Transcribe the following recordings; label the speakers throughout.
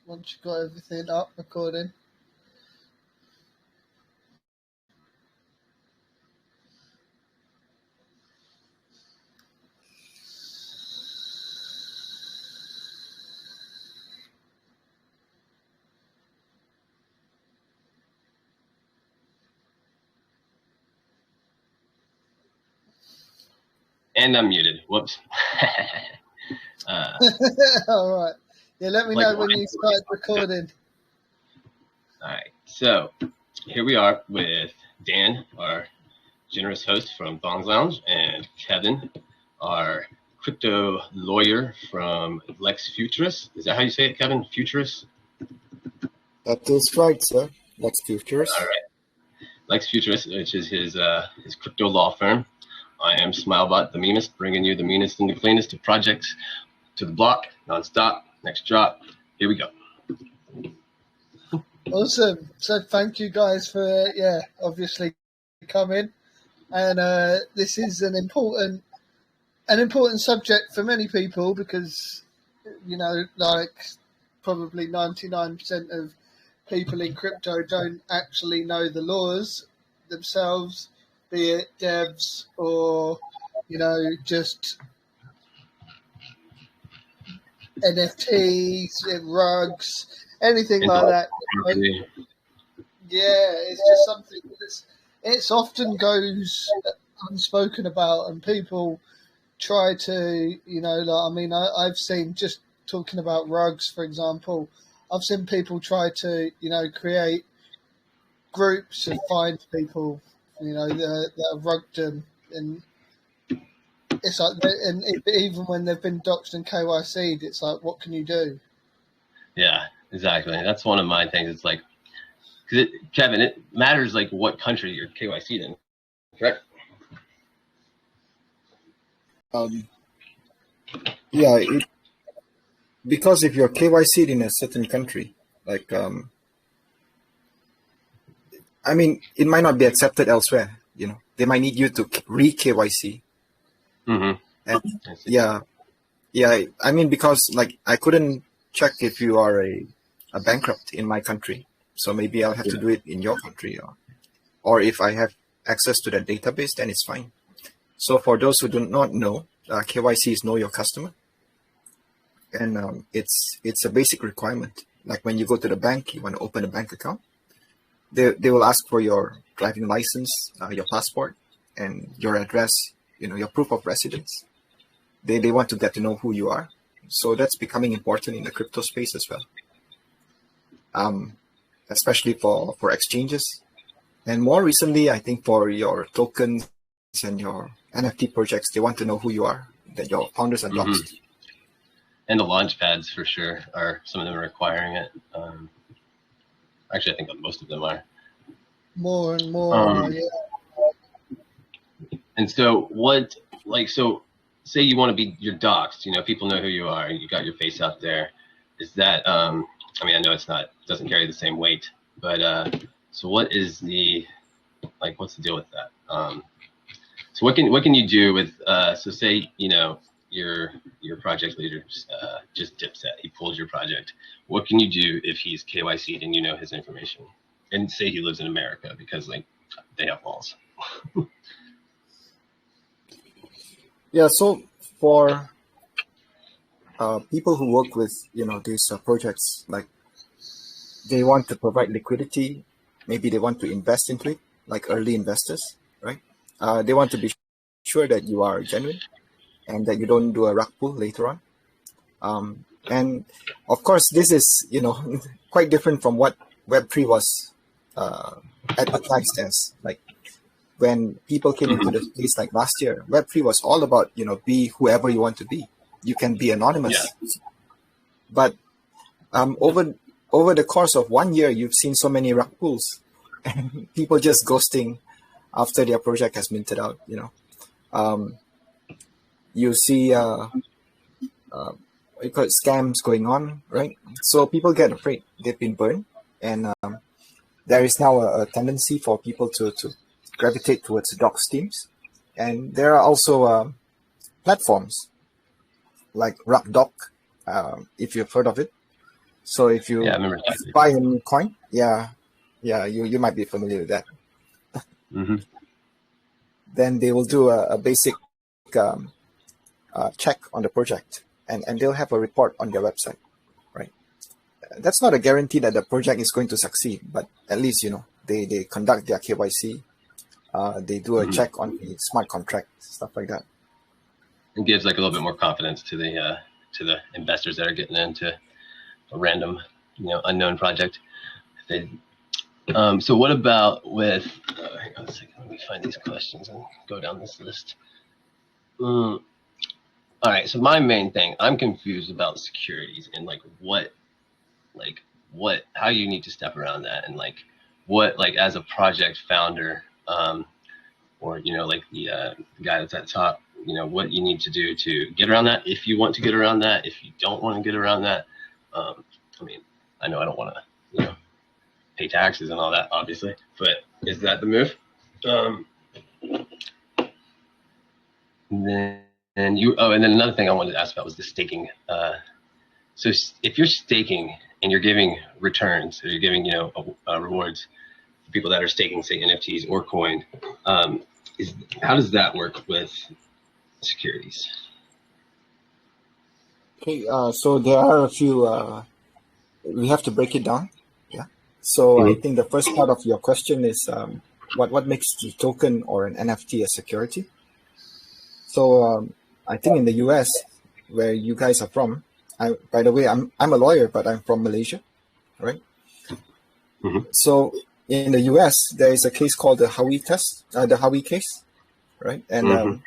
Speaker 1: once you've got everything up recording.
Speaker 2: And I'm muted. Whoops.
Speaker 1: All right. Yeah, let me know when you start recording.
Speaker 2: All right. So here we are with Dan, our generous host from Thongs Lounge, and Kevin, our crypto lawyer from Lex Futurist. Is that how you say it, Kevin? Futurist?
Speaker 3: That is right, sir. Lex Futurist.
Speaker 2: All right. Lex Futurist, which is his crypto law firm. I am Smilebot, the memist, bringing you the meanest and the cleanest of projects to the block, nonstop. Next drop. Here we go.
Speaker 1: Awesome. So thank you guys for obviously coming. And this is an important subject for many people because like probably 99% of people in crypto don't actually know the laws themselves, be it devs or just NFTs, rugs, anything like that. Yeah, it's just something it's often goes unspoken about, and people try to, I've seen, just talking about rugs, for example, I've seen people try to, create groups and find people, that have rugged them, and it's like, and even when they've been doxed and KYC'd, it's like, what can you do?
Speaker 2: Yeah, exactly. That's one of my things. It's like, Kevin, it matters like what country you're KYC'd in, correct?
Speaker 3: Because if you're KYC'd in a certain country, like, it might not be accepted elsewhere. They might need you to re-KYC.
Speaker 2: Mm-hmm.
Speaker 3: And because like I couldn't check if you are a bankrupt in my country, so maybe I'll have to do it in your country, or if I have access to that database, then it's fine. So for those who do not know, KYC is know your customer, and it's a basic requirement. Like when you go to the bank, you want to open a bank account, they will ask for your driving license, your passport, and your address, your proof of residence. They want to get to know who you are. So that's becoming important in the crypto space as well, especially for exchanges. And more recently, I think for your tokens and your NFT projects, they want to know who you are, that your founders are doxed.
Speaker 2: Mm-hmm. And the launch pads for sure some of them are requiring it. Actually, I think most of them are.
Speaker 1: More and more,
Speaker 2: And so say you want to be, you're doxed, people know who you are, you got your face out there. Is that, I know doesn't carry the same weight, but so what is what's the deal with that? So what can you do with, so say, your project leader just dipset, he pulled your project. What can you do if he's KYC'd and his information? And say he lives in America because they have laws.
Speaker 3: Yeah, so for people who work with, these projects, like they want to provide liquidity, maybe they want to invest into it, like early investors, right? They want to be sure that you are genuine and that you don't do a rug pull later on. And of course, this is, quite different from what Web3 was advertised as. Like when people came into the space like last year, Web3 was all about, be whoever you want to be. You can be anonymous. Yeah. But over the course of 1 year, you've seen so many rug pulls and people just ghosting after their project has minted out, you see scams going on, right? So people get afraid. They've been burned, and there is now a tendency for people to gravitate towards dox teams. And there are also platforms like RugDoc, if you've heard of it. So if you
Speaker 2: Yeah, I remember.
Speaker 3: buy a new coin, you might be familiar with that.
Speaker 2: Mm-hmm.
Speaker 3: Then they will do a basic check on the project, and they'll have a report on their website, right? That's not a guarantee that the project is going to succeed, but at least they conduct their KYC, they do a check on the smart contract, stuff like that.
Speaker 2: It gives like a little bit more confidence to the investors that are getting into a random, unknown project. So what about with? Hang on a second. Let me find these questions and go down this list. All right. So my main thing, I'm confused about securities and how you need to step around that, and what as a project founder, or the guy that's at top, what you need to do to get around that, if you want to get around that, if you don't want to get around that. I know I don't want to pay taxes and all that, obviously, but is that the move? And then another thing I wanted to ask about was the staking. So if you're staking and you're giving returns, or you're giving rewards for people that are staking, say NFTs or coin, how does that work with securities?
Speaker 3: Okay, so there are a few. We have to break it down. Yeah. So I think the first part of your question is what makes the token or an NFT a security? So I think in the US, where you guys are from, by the way, I'm a lawyer, but I'm from Malaysia, right?
Speaker 2: Mm-hmm.
Speaker 3: So in the US, there is a case called the Howey test, the Howey case, right? And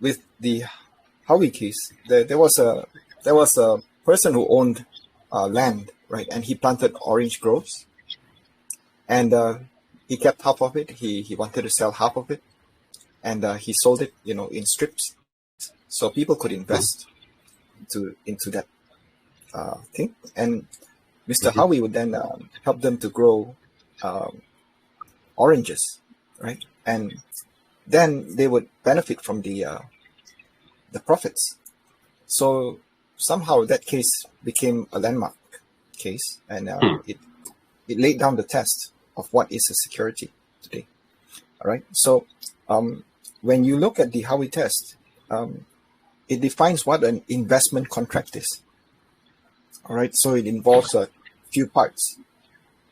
Speaker 3: with the Howey case, there was a person who owned land, right? And he planted orange groves, and he kept half of it. He wanted to sell half of it, and he sold it, in strips, so people could invest into that thing. And Mr. Howey would then help them to grow oranges, right? And then they would benefit from the profits. So somehow that case became a landmark case, and it laid down the test of what is a security today. All right. So when you look at the Howey test, it defines what an investment contract is. All right. So it involves a few parts.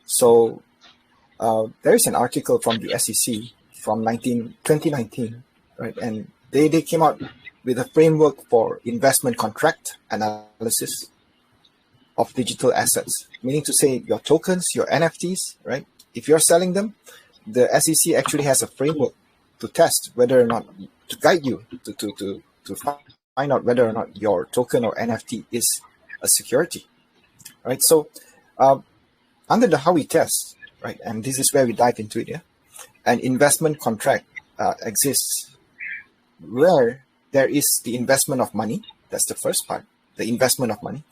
Speaker 3: So there is an article from the SEC from 2019, right? And they came out with a framework for investment contract analysis of digital assets, meaning to say your tokens, your NFTs, right? If you're selling them, the SEC actually has a framework to test whether or not, to guide you to find out whether or not your token or NFT is a security, right? So under the Howey test, right, and this is where we dive into it, an investment contract exists where there is the investment of money. That's the first part, the investment of money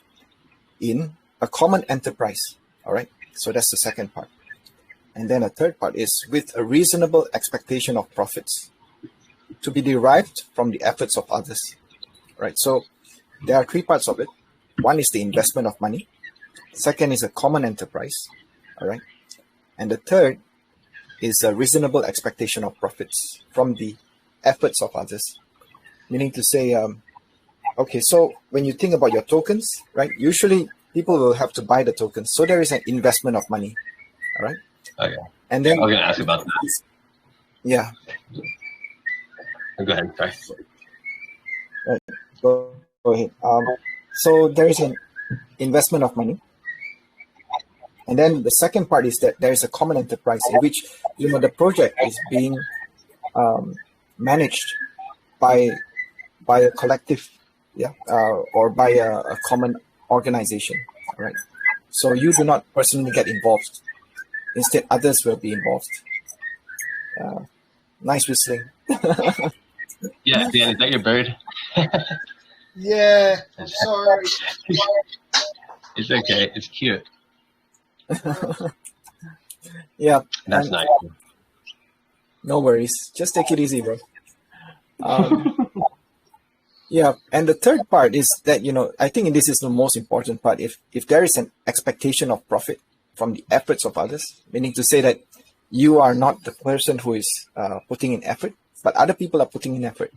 Speaker 3: in a common enterprise. All right. So that's the second part. And then a third part is with a reasonable expectation of profits to be derived from the efforts of others. Right. So there are three parts of it. One is the investment of money. Second is a common enterprise. All right. And the third is a reasonable expectation of profits from the efforts of others. Meaning to say, okay, so when you think about your tokens, right, usually people will have to buy the tokens. So there is an investment of money, all right?
Speaker 2: Okay.
Speaker 3: And then
Speaker 2: I was going to ask about that.
Speaker 3: Yeah.
Speaker 2: Go ahead, sorry.
Speaker 3: Right. Go ahead. So there is an investment of money. And then the second part is that there is a common enterprise in which, the project is being managed by a collective, or by a common organization, right? So you do not personally get involved. Instead, others will be involved. Nice whistling.
Speaker 2: Yeah, Dan, is that your bird?
Speaker 1: Yeah, I'm sorry.
Speaker 2: It's okay. It's cute.
Speaker 3: Yeah.
Speaker 2: That's nice.
Speaker 3: No worries. Just take it easy, bro. Yeah, and the third part is that, I think this is the most important part. If there is an expectation of profit from the efforts of others, meaning to say that you are not the person who is putting in effort, but other people are putting in effort,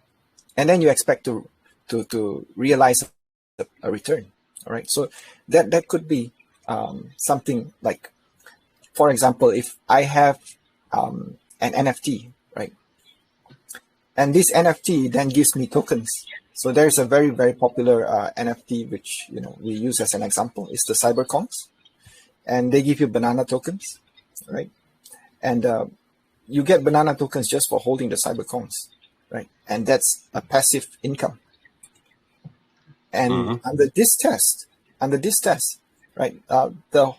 Speaker 3: and then you expect to realize a return. All right, so that could be something like, for example, if I have an NFT, right, and this NFT then gives me tokens. So there's a very, very popular NFT which we use as an example. It's the cybercongs, and they give you banana tokens, right? And you get banana tokens just for holding the cybercongs, right? And that's a passive income. And under this test, right, the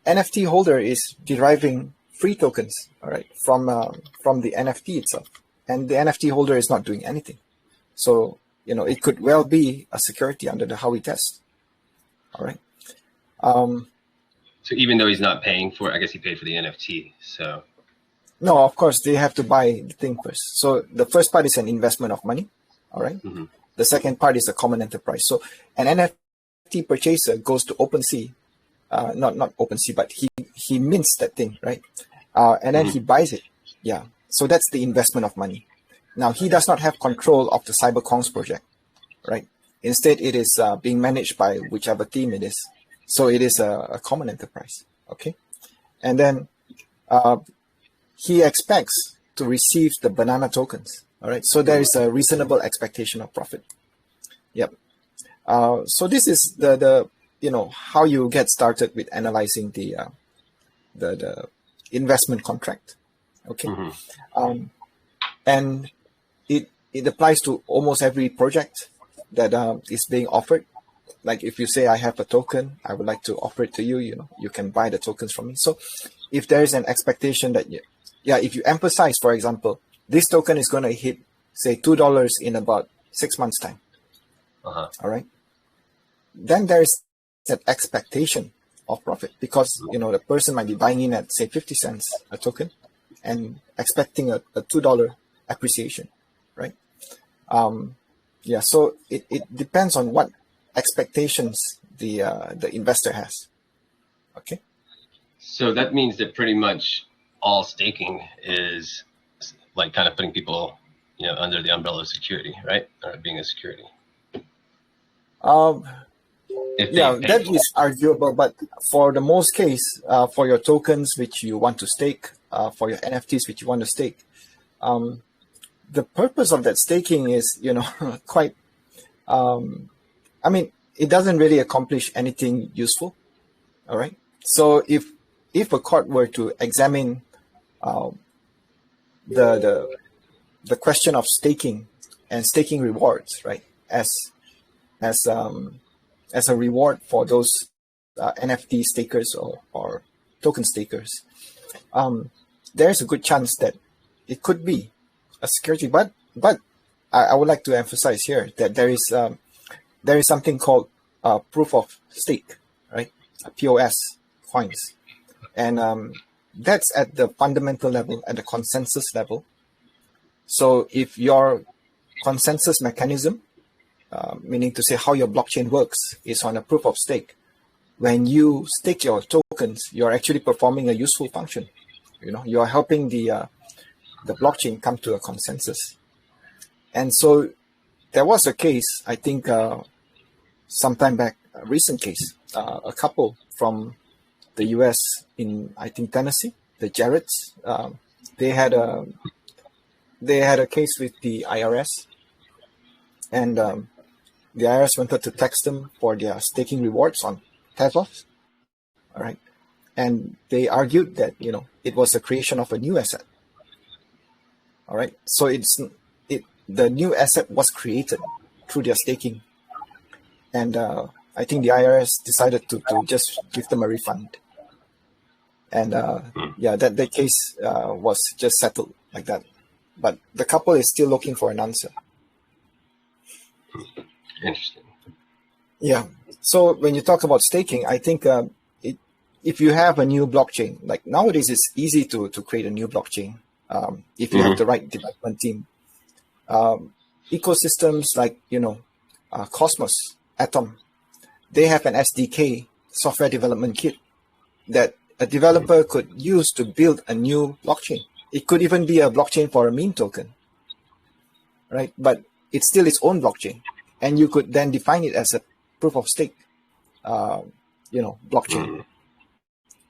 Speaker 3: NFT holder is deriving free tokens, all right, from the NFT itself, and the NFT holder is not doing anything. So it could well be a security under the Howey test. All right.
Speaker 2: So even though he's not paying for it, I guess he paid for the NFT. So
Speaker 3: no, of course they have to buy the thing first. So the first part is an investment of money. All right. The second part is a common enterprise. So an NFT purchaser goes to OpenSea, not OpenSea, but he mints that thing, right? And then he buys it. Yeah. So that's the investment of money. Now, he does not have control of the CyberCongs project, right? Instead, it is being managed by whichever team it is. So it is a common enterprise, okay? And then he expects to receive the banana tokens, all right? So there is a reasonable expectation of profit. Yep. So this is the how you get started with analyzing the investment contract, okay? And it applies to almost every project that is being offered. Like if you say, I have a token, I would like to offer it to you, you can buy the tokens from me. So if there is an expectation that, if you emphasize, for example, this token is going to hit, say, $2 in about 6 months' time. All right. Then there's that expectation of profit because, the person might be buying in at, say, 50 cents a token and expecting a $2 appreciation, right? So it depends on what expectations the investor has. Okay.
Speaker 2: So that means that pretty much all staking is like kind of putting people, under the umbrella of security, right? Or being a security.
Speaker 3: That is arguable, but for the most case, for your tokens which you want to stake, for your NFTs which you want to stake, the purpose of that staking is, quite, it doesn't really accomplish anything useful. All right. So if a court were to examine the question of staking and staking rewards, right, as a reward for those NFT stakers or token stakers, there's a good chance that it could be a security. But I would like to emphasize here that there is something called proof of stake, right? POS coins, and that's at the fundamental level, at the consensus level. So if your consensus mechanism, meaning to say how your blockchain works, is on a proof of stake, when you stake your tokens, you're actually performing a useful function. You are helping the blockchain come to a consensus. And so there was a case, I think, sometime back, a recent case, a couple from the US in, I think, Tennessee, the Jarretts, they had a case with the IRS, and the IRS wanted to tax them for their staking rewards on Tezos. All right. And they argued that, it was the creation of a new asset. All right. So the new asset was created through their staking. And I think the IRS decided to just give them a refund. And that case was just settled like that. But the couple is still looking for an answer.
Speaker 2: Interesting.
Speaker 3: Yeah. So when you talk about staking, I think if you have a new blockchain, like nowadays it's easy to create a new blockchain if you have the right development team. Ecosystems like, Cosmos, Atom, they have an SDK, software development kit, that a developer could use to build a new blockchain. It could even be a blockchain for a meme token, right? But it's still its own blockchain, and you could then define it as a proof of stake, blockchain.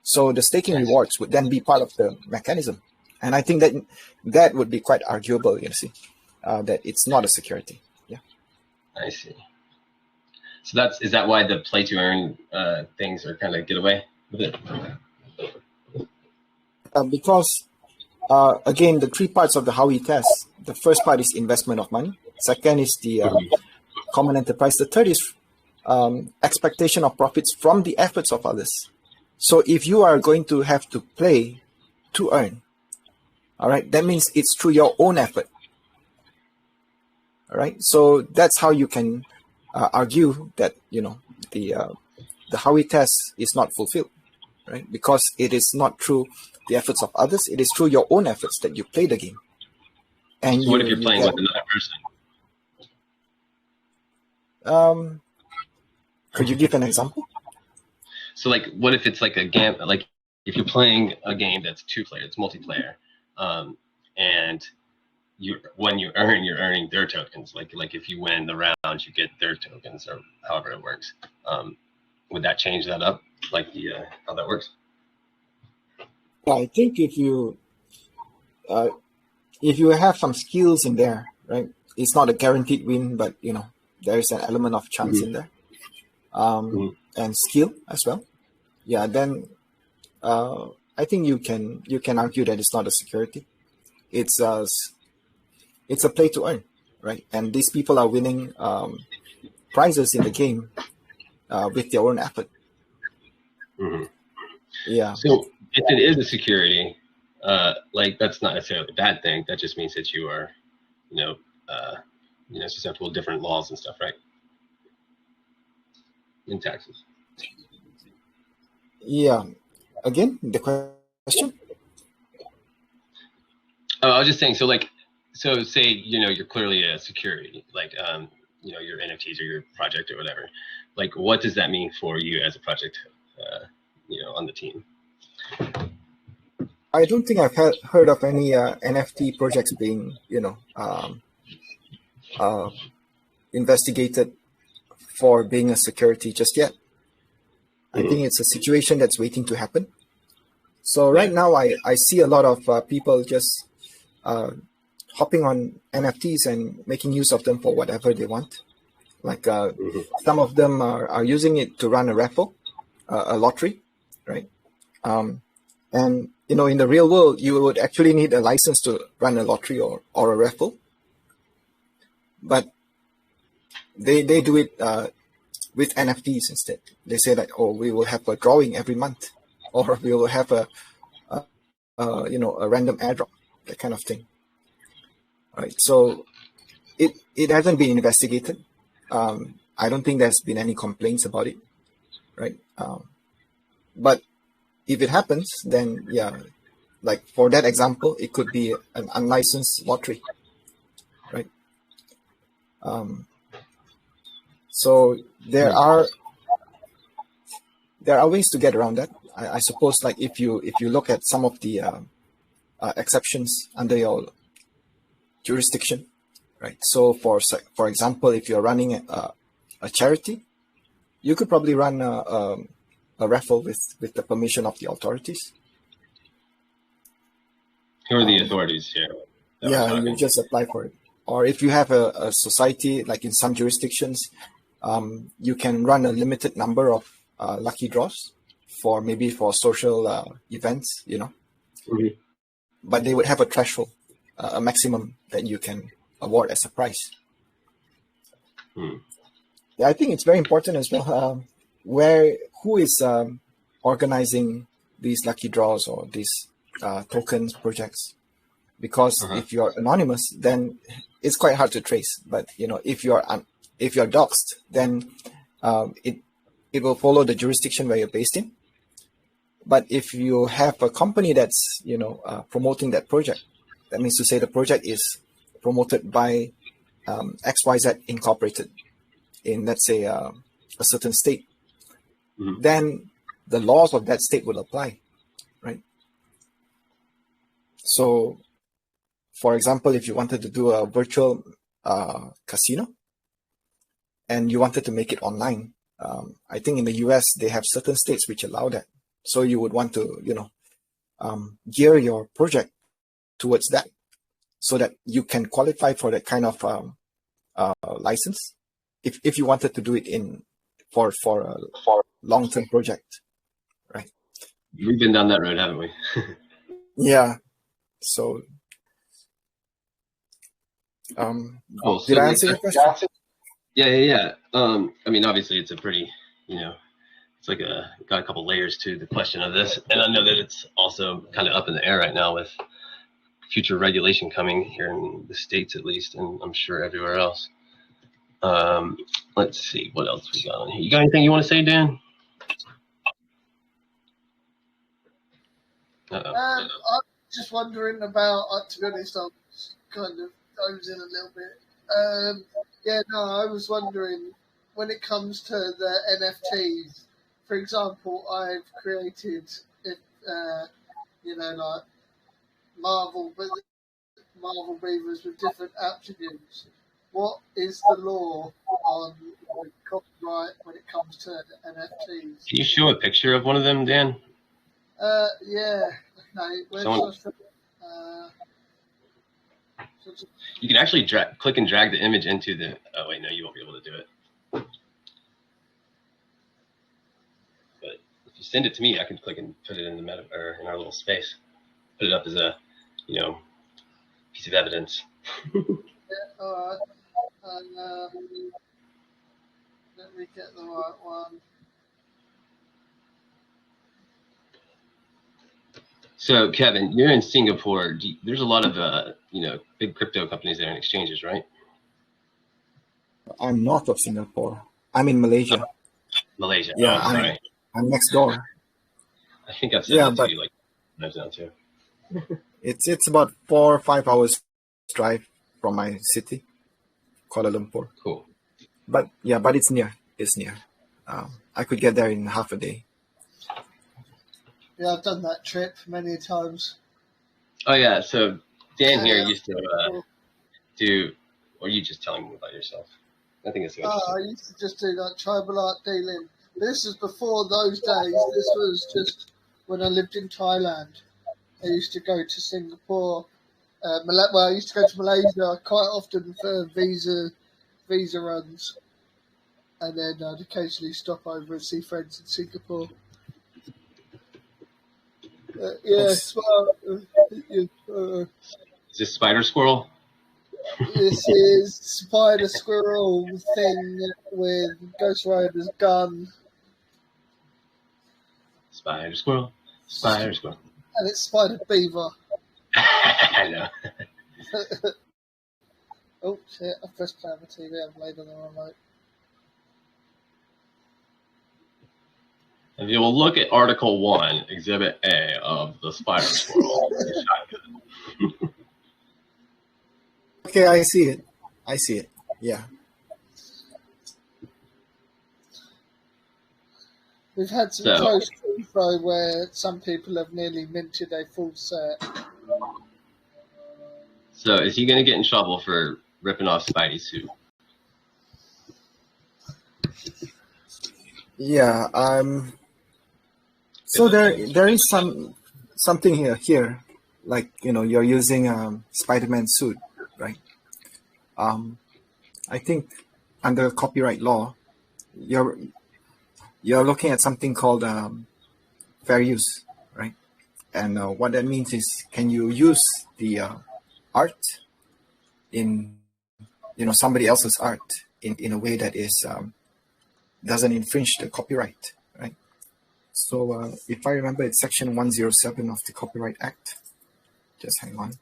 Speaker 3: So the staking rewards would then be part of the mechanism, and I think that would be quite arguable. That it's not a security. Yeah,
Speaker 2: I see. So is that why the play to earn things are kind of get away with it?
Speaker 3: Because again, the three parts of the Howey test. The first part is investment of money. Second is the common enterprise. The third is expectation of profits from the efforts of others. So if you are going to have to play to earn, all right, that means it's through your own effort. All right, so that's how you can argue that the Howey test is not fulfilled, right? Because it is not through the efforts of others; it is through your own efforts that you play the game. And
Speaker 2: so what if you're playing with another person?
Speaker 3: Could you give an example?
Speaker 2: So, like, what if it's like a game? Like, if you're playing a game that's two-player, it's multiplayer, and when you earn, you're earning their tokens. Like if you win the round, you get their tokens, or however it works. Would that change that up? Like how that works?
Speaker 3: I think if you have some skills in there, right? It's not a guaranteed win, but there is an element of chance in there, and skill as well. Yeah, then I think you can argue that it's not a security. It's a play to earn, right? And these people are winning prizes in the game with their own effort. Yeah.
Speaker 2: So if it is a security, that's not necessarily a bad thing. That just means that you are, susceptible to different laws and stuff, right? In taxes.
Speaker 3: Yeah. Again, the question?
Speaker 2: Oh, I was just saying. So say you're clearly a security, your NFTs or your project or whatever. Like, what does that mean for you as a project, on the team?
Speaker 3: I don't think I've heard of any NFT projects being, investigated for being a security just yet. I think it's a situation that's waiting to happen. So right now, I see a lot of people just hopping on NFTs and making use of them for whatever they want. Like some of them are using it to run a raffle, a lottery, right? And in the real world, you would actually need a license to run a lottery or a raffle. But they do it with NFTs instead. They say that, we will have a drawing every month, or we will have a random airdrop, that kind of thing. Right. So it hasn't been investigated. I don't think there's been any complaints about it. Right. But if it happens, then like for that example, it could be an unlicensed lottery. Right. So there are ways to get around that. I suppose, like if you look at some of the exceptions under your jurisdiction, right? So for example, if you're running a charity, you could probably run a raffle with the permission of the authorities.
Speaker 2: Who are the authorities here?
Speaker 3: Yeah, you just apply for it. Or if you have a society, like in some jurisdictions, you can run a limited number of lucky draws for social events, But they would have a threshold, a maximum that you can award as a prize. Yeah, I think it's very important as well. Who is organizing these lucky draws or these tokens projects? Because if you're anonymous, then it's quite hard to trace. But if you're doxxed, then it will follow the jurisdiction where you're based in. But if you have a company that's promoting that project, that means to say the project is promoted by XYZ Incorporated, in let's say a certain state,
Speaker 2: Mhm.
Speaker 3: then the laws of that state will apply, right? So, for example, if you wanted to do a virtual casino and you wanted to make it online, I think in the US they have certain states which allow that. So you would want to, gear your project towards that, so that you can qualify for that kind of license if you wanted to do it for a long-term project, right?
Speaker 2: We've been down that road, haven't we?
Speaker 3: Yeah. So,
Speaker 2: Cool.
Speaker 3: did
Speaker 2: So
Speaker 3: I
Speaker 2: like,
Speaker 3: answer your question?
Speaker 2: yeah. I mean, obviously, it's a pretty, it's like got a couple layers to the question of this, and I know that it's also kind of up in the air right now with future regulation coming here in the States, at least, and I'm sure everywhere else. Let's see what else we got on here. You got anything you want to say, Dan?
Speaker 1: I'm just wondering about, to be honest, I'm kind of dozing a little bit. I was wondering, when it comes to the NFTs, for example, I've created, like Marvel Beavers with different attributes. What is the law on copyright when it comes to NFTs?
Speaker 2: Can you show a picture of one of them, Dan?
Speaker 1: Yeah. Okay.
Speaker 2: You can actually click and drag the image into the. Oh wait, no, you won't be able to do it. But if you send it to me, I can click and put it in the or in our little space. Put it up as a, piece of evidence.
Speaker 1: Yeah. All right. Let me get the right one.
Speaker 2: So, Kevin, you're in Singapore. There's a lot of, big crypto companies there and exchanges, right?
Speaker 3: I'm north of Singapore. I'm in Malaysia.
Speaker 2: Malaysia.
Speaker 3: Yeah,
Speaker 2: oh, sorry.
Speaker 3: I'm next door.
Speaker 2: I think I've said that to you like times now too.
Speaker 3: It's about 4 or 5 hours drive from my city, Kuala Lumpur.
Speaker 2: Cool.
Speaker 3: But it's near. It's near. I could get there in half a day.
Speaker 1: Yeah, I've done that trip many times.
Speaker 2: Oh yeah, so Dan here used to do. Or you just telling me about yourself? I think it's so interesting.
Speaker 1: I used to just do like tribal art dealing. This was before those days. This was just when I lived in Thailand. I used to go to Singapore. I used to go to Malaysia quite often for visa runs, and then I'd occasionally stop over and see friends in Singapore.
Speaker 2: Is this spider squirrel?
Speaker 1: This is spider squirrel thing with Ghost Rider's gun.
Speaker 2: Spider squirrel. Spider squirrel.
Speaker 1: And it's spider beaver.
Speaker 2: I know.
Speaker 1: Oh shit! I pressed play on the TV. I've laid on the remote.
Speaker 2: If you will look at Article 1, Exhibit A of the spider squirrel shotgun.
Speaker 3: Okay, I see it. Yeah.
Speaker 1: We've had some close info where some people have nearly minted a full set.
Speaker 2: So is he going to get in trouble for ripping off Spidey's suit?
Speaker 3: Yeah. So there is something here, like you're using Spider-Man suit, right? I think under copyright law, you're looking at something called fair use, right? And what that means is, can you use the art in somebody else's art in a way that is doesn't infringe the copyright, right? So if I remember, it's Section 107 of the Copyright Act. Just hang on.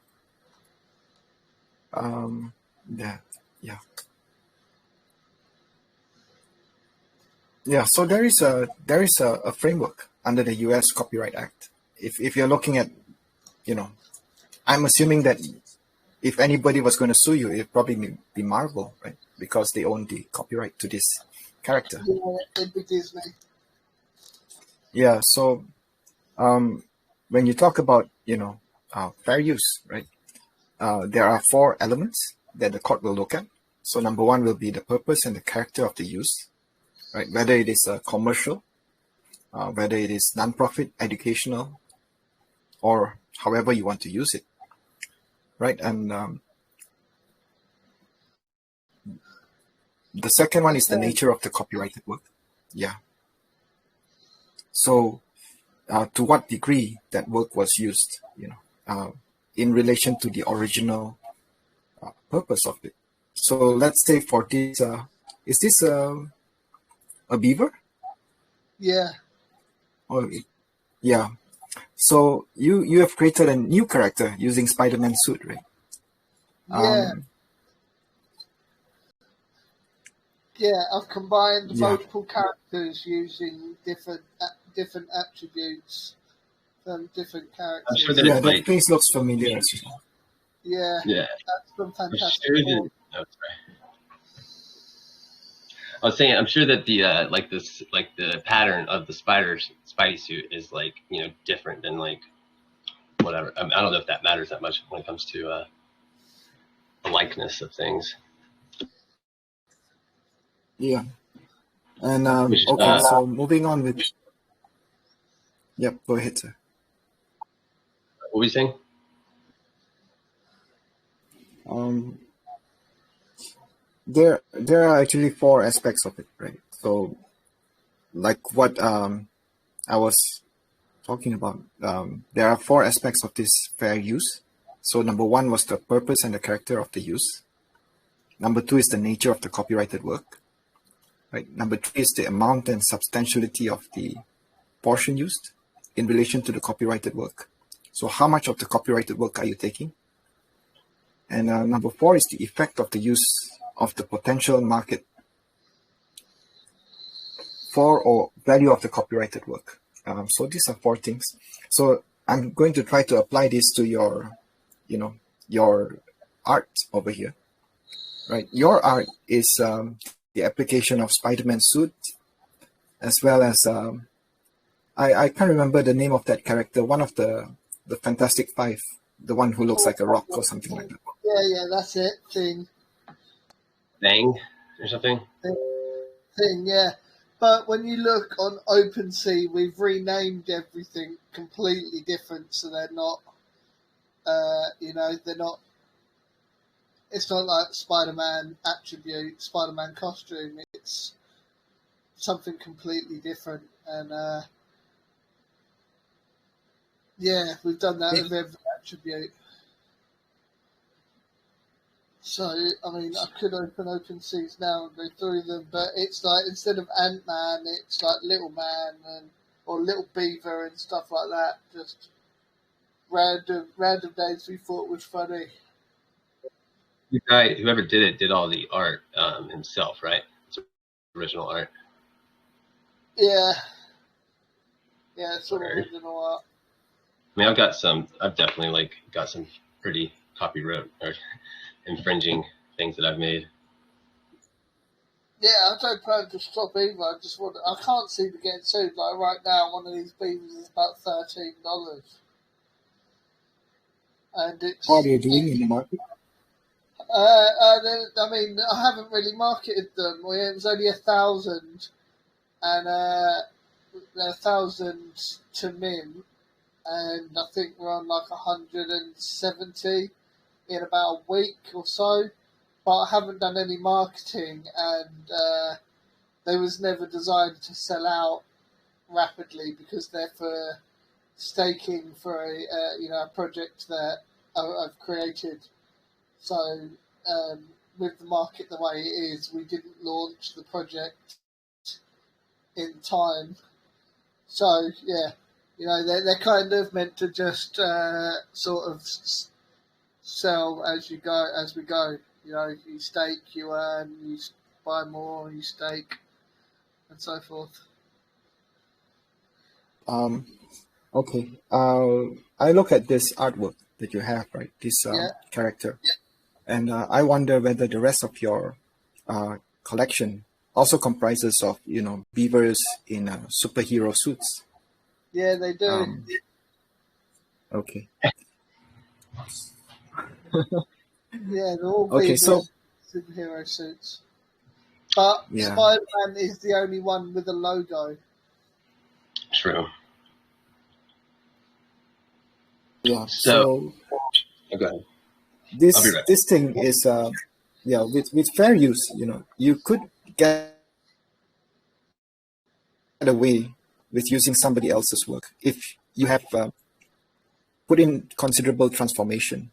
Speaker 3: Yeah. So there is a framework under the U.S. Copyright Act. If you're looking at, I'm assuming that if anybody was going to sue you, it'd probably be Marvel, right? Because they own the copyright to this character.
Speaker 1: Yeah, it'd be Disney.
Speaker 3: Yeah. So when you talk about, fair use, right? There are 4 elements that the court will look at. So number 1 will be the purpose and the character of the use, right? Whether it is commercial, whether it is non-profit, educational, or however you want to use it, right? And the second one is the nature of the copyrighted work. Yeah. So to what degree that work was used, in relation to the original purpose of it. So let's say for this, is this a beaver?
Speaker 1: Yeah.
Speaker 3: Or yeah. So you have created a new character using Spider-Man suit, right?
Speaker 1: Yeah. Yeah, I've combined multiple characters using different attributes from different characters.
Speaker 2: I'm sure that
Speaker 3: that face looks familiar as well.
Speaker 1: Yeah.
Speaker 2: Yeah.
Speaker 1: That's from Fantastic
Speaker 2: Four. Oh, sorry. I was saying, I'm sure that the the pattern of the Spidey suit is different than whatever. I don't know if that matters that much when it comes to the likeness of things.
Speaker 3: Yeah. And okay, so moving on with. Yep, go ahead, sir.
Speaker 2: What were you saying?
Speaker 3: There are actually 4 aspects of it, right? So, like what I was talking about, there are 4 aspects of this fair use. So number 1 was the purpose and the character of the use. Number 2 is the nature of the copyrighted work. Right. Number 3 is the amount and substantiality of the portion used in relation to the copyrighted work. So how much of the copyrighted work are you taking? And number 4 is the effect of the use of the potential market for or value of the copyrighted work. So these are 4 things. So I'm going to try to apply this to your art over here, right? Your art is the application of Spider-Man suit, as well as I can't remember the name of that character. One of the Fantastic Five, the one who looks like a rock or something like that.
Speaker 1: Yeah, that's it. Thing
Speaker 2: or something.
Speaker 1: Thing, yeah. But when you look on OpenSea, we've renamed everything completely different, so they're not. They're not. It's not like Spider-Man attribute, Spider-Man costume. It's something completely different, and we've done that with every attribute. So, I mean, I could open OpenSeas now and go through them, but it's like instead of Ant-Man, it's like Little Man or Little Beaver and stuff like that. Just random names we thought was funny.
Speaker 2: The guy, whoever did it, did all the art himself, right? It's original art.
Speaker 1: Yeah. Yeah, it's all original art.
Speaker 2: I mean, I've definitely got some pretty copyright or infringing things that I've made.
Speaker 1: Yeah, I don't plan to stop either. I can't see the getting sued. Like right now, one of these beavers is about $13. And it's.
Speaker 3: What are you doing in the market?
Speaker 1: I mean, I haven't really marketed them. It was only 1,000, and 1,000 to min, and I think we're on like 170 in about a week or so. But I haven't done any marketing, and they was never designed to sell out rapidly because they're for staking for a project that I've created. So with the market the way it is, we didn't launch the project in time. So yeah, they're kind of meant to just sort of sell as we go. You stake, you earn, you buy more, you stake, and so forth.
Speaker 3: Okay. I look at this artwork that you have, right? This
Speaker 1: Yeah.
Speaker 3: character. And I wonder whether the rest of your collection also comprises of, beavers in superhero suits.
Speaker 1: Yeah, they do.
Speaker 3: Okay.
Speaker 1: Yeah, they're all
Speaker 3: Okay, so
Speaker 1: superhero suits. But
Speaker 3: yeah.
Speaker 1: Spider-Man is the only one with a logo.
Speaker 2: True.
Speaker 3: Yeah.
Speaker 2: So go ahead. I'll be right back.
Speaker 3: This thing is with fair use, you could get away with using somebody else's work if you have put in considerable transformation,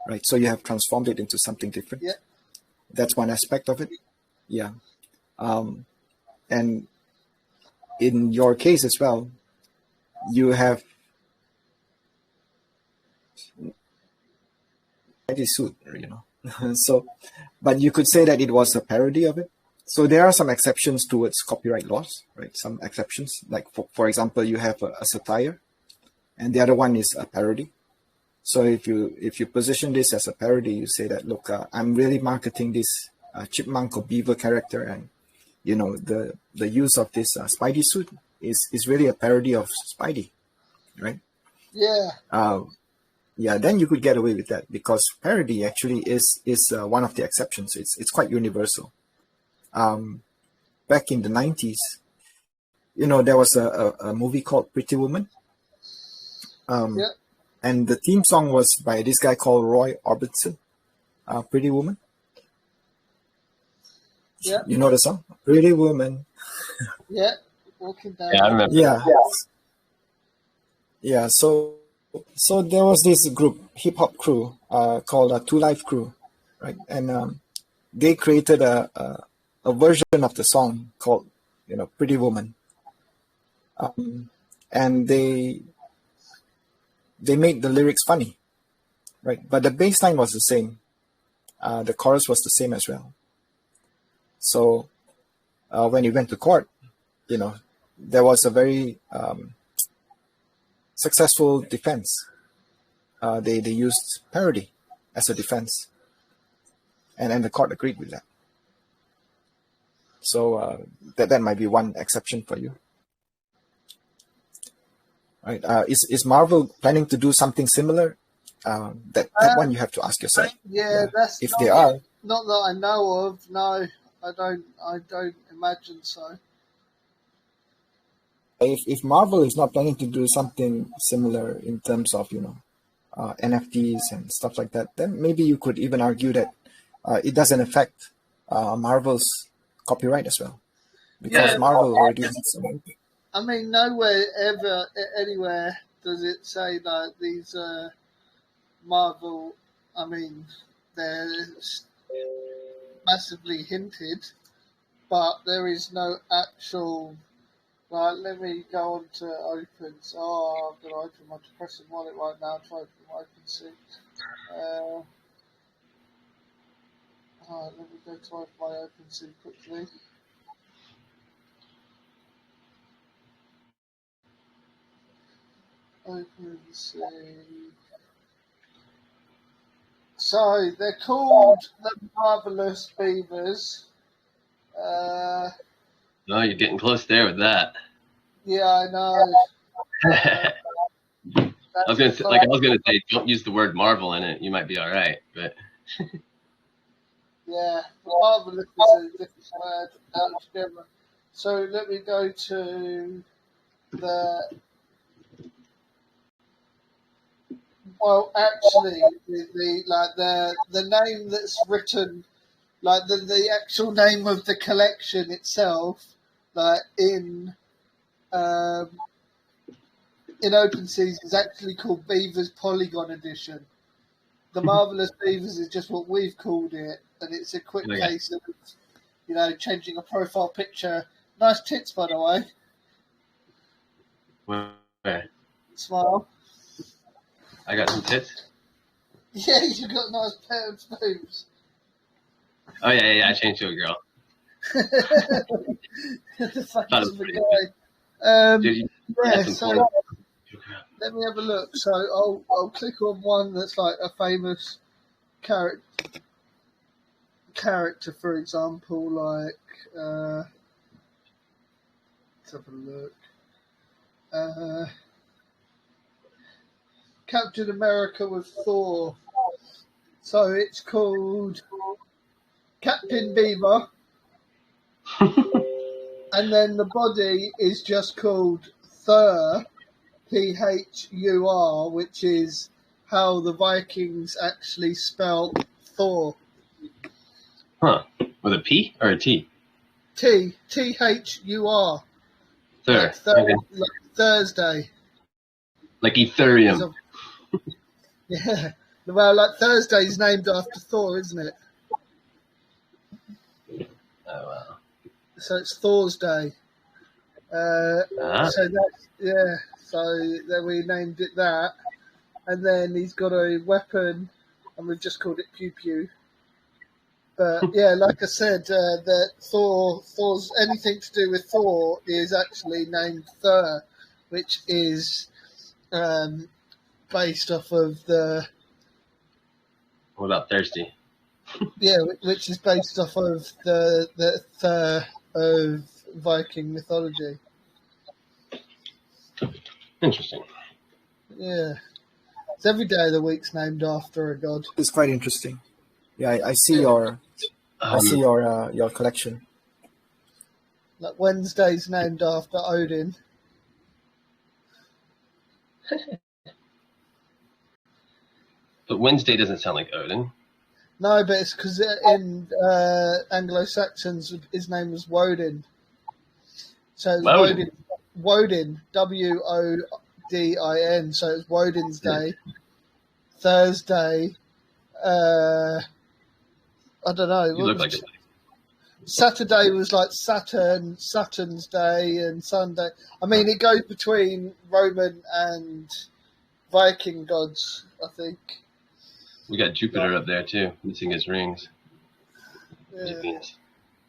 Speaker 3: right? So you have transformed it into something different.
Speaker 1: Yeah.
Speaker 3: That's one aspect of it. Yeah. And in your case as well, you have a suit, so, but you could say that it was a parody of it. So there are some exceptions towards copyright laws, right? Some exceptions, like for example, you have a satire, and the other one is a parody. So if you position this as a parody, you say that, look, I'm really marketing this chipmunk or beaver character, and the use of this Spidey suit is really a parody of Spidey, right?
Speaker 1: Yeah.
Speaker 3: Yeah, then you could get away with that, because parody actually is one of the exceptions. It's quite universal. Back in the 90s, there was a movie called Pretty Woman.
Speaker 1: Yeah.
Speaker 3: And the theme song was by this guy called Roy Orbison, Pretty Woman.
Speaker 1: Yeah.
Speaker 3: You know the song? Pretty Woman.
Speaker 1: Yeah. Walking down.
Speaker 2: Yeah, I remember.
Speaker 3: Yeah. Yeah, so there was this group, hip hop crew, called Two Life Crew, right? And they created a version of the song called, Pretty Woman. And they made the lyrics funny, right? But the bass line was the same. The chorus was the same as well. So when he went to court, there was a very successful defense. They used parody as a defense, and the court agreed with that. So that might be one exception for you. Right? Is Marvel planning to do something similar? That one you have to ask yourself.
Speaker 1: Yeah, that's
Speaker 3: if they are.
Speaker 1: Not that I know of. No, I don't imagine so.
Speaker 3: If Marvel is not planning to do something similar in terms of NFTs and stuff like that, then maybe you could even argue that it doesn't affect Marvel's copyright as well, because Marvel already has some.
Speaker 1: I mean, nowhere ever anywhere does it say that these Marvel. I mean, they're massively hinted, but there is no actual. Right, let me go on to Opens. Oh, I'm going to open my depressing wallet right now. Try to open my OpenSea. Let me go to open my OpenSea quickly. OpenSea. So they're called the Marvelous Beavers.
Speaker 2: No, you're getting close there with that.
Speaker 1: Yeah, I know.
Speaker 2: I was gonna say, don't use the word Marvel in it. You might be all right, but
Speaker 1: yeah, Marvelous is a different word altogether. So let me go to the. Well, actually, the name that's written, like the actual name of the collection itself, like in OpenSea is actually called Beavers Polygon Edition. The Marvelous Beavers is just what we've called it, and it's a quick case of, changing a profile picture. Nice tits, by the way.
Speaker 2: Where?
Speaker 1: Smile.
Speaker 2: I got some tits.
Speaker 1: Yeah, you got nice pair of boobs.
Speaker 2: Oh yeah, I changed to a girl.
Speaker 1: The fucking guy.
Speaker 2: Dude,
Speaker 1: Yeah, so let me have a look. So I'll click on one that's like a famous character, for example, like let's have a look. Captain America with Thor. So it's called Captain Beaver, and then the body is just called Thur, Phur, which is how the Vikings actually spelled Thor.
Speaker 2: Huh? With a P or a T?
Speaker 1: Thur.
Speaker 2: Thur.
Speaker 1: Like Thursday.
Speaker 2: Like Ethereum.
Speaker 1: Yeah. Well, like Thursday's named after Thor, isn't it?
Speaker 2: Oh wow.
Speaker 1: So it's Thor's Day. So that's, yeah. So then we named it that, and then he's got a weapon, and we've just called it Pew Pew. But yeah, like I said, that Thor's anything to do with Thor is actually named Thur, which is based off of the.
Speaker 2: What about thirsty?
Speaker 1: Yeah, which is based off of the Thur of Viking mythology.
Speaker 2: Interesting.
Speaker 1: Yeah, it's every day of the week's named after a god.
Speaker 3: It's quite interesting. Yeah, I see your collection.
Speaker 1: Like Wednesday's named after Odin.
Speaker 2: But Wednesday doesn't sound like Odin.
Speaker 1: No, but it's because in Anglo-Saxons his name was Woden. So it's
Speaker 2: Woden.
Speaker 1: Woden, Wodin. So it's Woden's Day. Thursday. I don't know.
Speaker 2: You look like it.
Speaker 1: Saturday was like Saturn's Day, and Sunday. I mean, it goes between Roman and Viking gods, I think.
Speaker 2: We got Jupiter up there too, missing his rings.
Speaker 1: Yeah.
Speaker 2: Venus.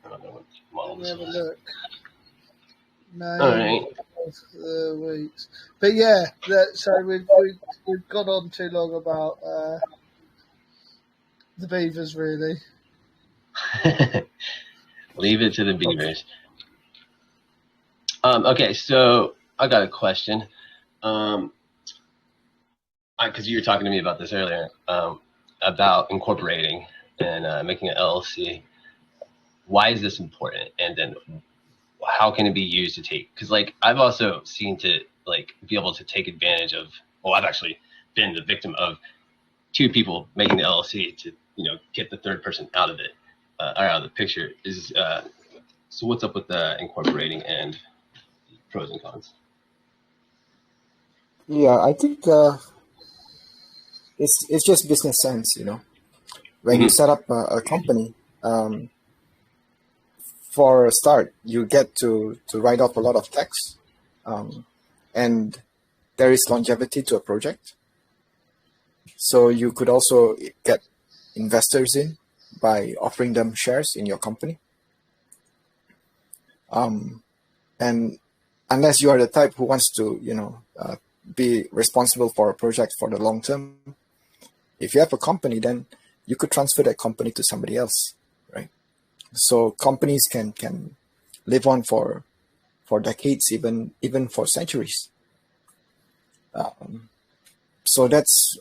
Speaker 2: I don't know what model
Speaker 1: Let me
Speaker 2: this
Speaker 1: have a
Speaker 2: was.
Speaker 1: look. No.
Speaker 2: All right.
Speaker 1: Weeks. But yeah, so we've gone on too long about the beavers, really.
Speaker 2: Leave it to the beavers. Okay, so I got a question. Because you were talking to me about this earlier, about incorporating and making an LLC. Why is this important? And then how can it be used to take? Because like I've also seen to like be able to take advantage of. Well, I've actually been the victim of two people making the LLC to get the third person out of it, or out of the picture. So what's up with the incorporating and pros and cons?
Speaker 3: Yeah, I think it's just business sense, When you set up a company, for a start, you get to write off a lot of tax, and there is longevity to a project. So you could also get investors in by offering them shares in your company. And unless you are the type who wants to, be responsible for a project for the long term, if you have a company, then you could transfer that company to somebody else, right? So companies can live on for decades, even for centuries. So that's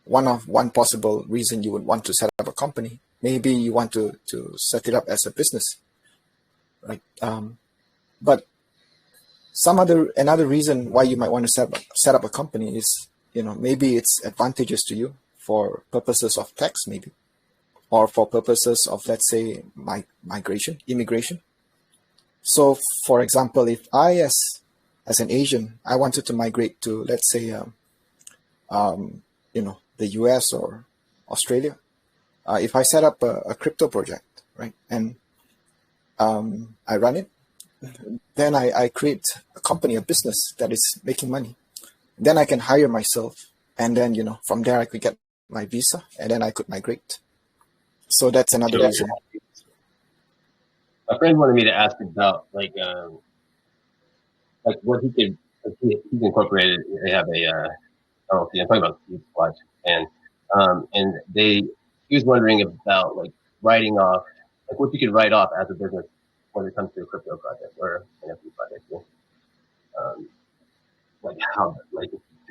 Speaker 3: one possible reason you would want to set up a company. Maybe you want to set it up as a business, right? But another reason why you might want to set up a company is, maybe it's advantageous to you for purposes of tax, maybe, or for purposes of, let's say, immigration. So, for example, if I, as an Asian, I wanted to migrate to, let's say, the US or Australia, if I set up a crypto project, right, and I run it, then I create a company, a business that is making money. Then I can hire myself, and then from there I could get my visa, and then I could migrate. So that's another reason.
Speaker 2: A friend wanted me to ask about like what he could he's incorporated. They have a LLC. I'm talking about Steve Watch, and he was wondering about like writing off, like what you could write off as a business when it comes to a crypto project or NFT project. Like how, like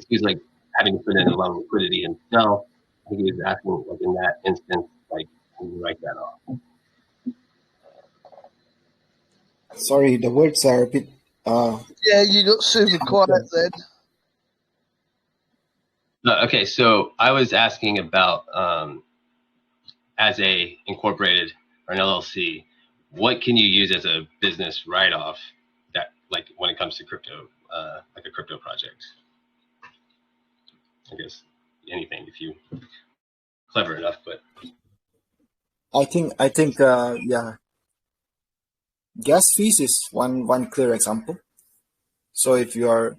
Speaker 2: he was like having to put in a lot of liquidity himself. I think he was asking, like in that instance, like can you write that off?
Speaker 3: Sorry, the words are a bit.
Speaker 1: Yeah, you got super quiet then.
Speaker 2: Okay, so I was asking about as a incorporated or an LLC, what can you use as a business write-off that, like, when it comes to crypto, like a crypto project? I guess anything if you clever enough, but
Speaker 3: I think yeah, gas fees is one clear example. So if you're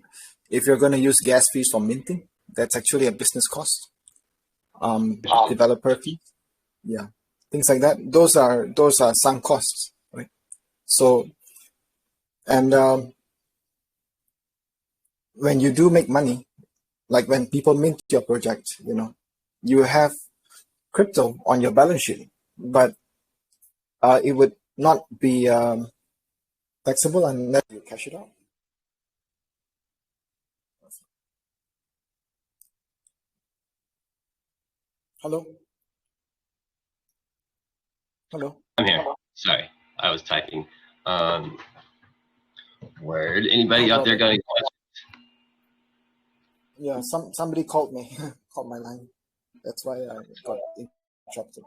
Speaker 3: going to use gas fees for minting, that's actually a business cost. Developer fee, yeah, things like that. Those are sunk costs, right? So, and when you do make money, like when people mint your project, you have crypto on your balance sheet, but it would not be taxable unless you cash it out. Hello? Hello?
Speaker 2: I'm here. Sorry, I was typing. Word. Anybody out there got any questions?
Speaker 3: Yeah, somebody called me, called my line. That's why I got interrupted.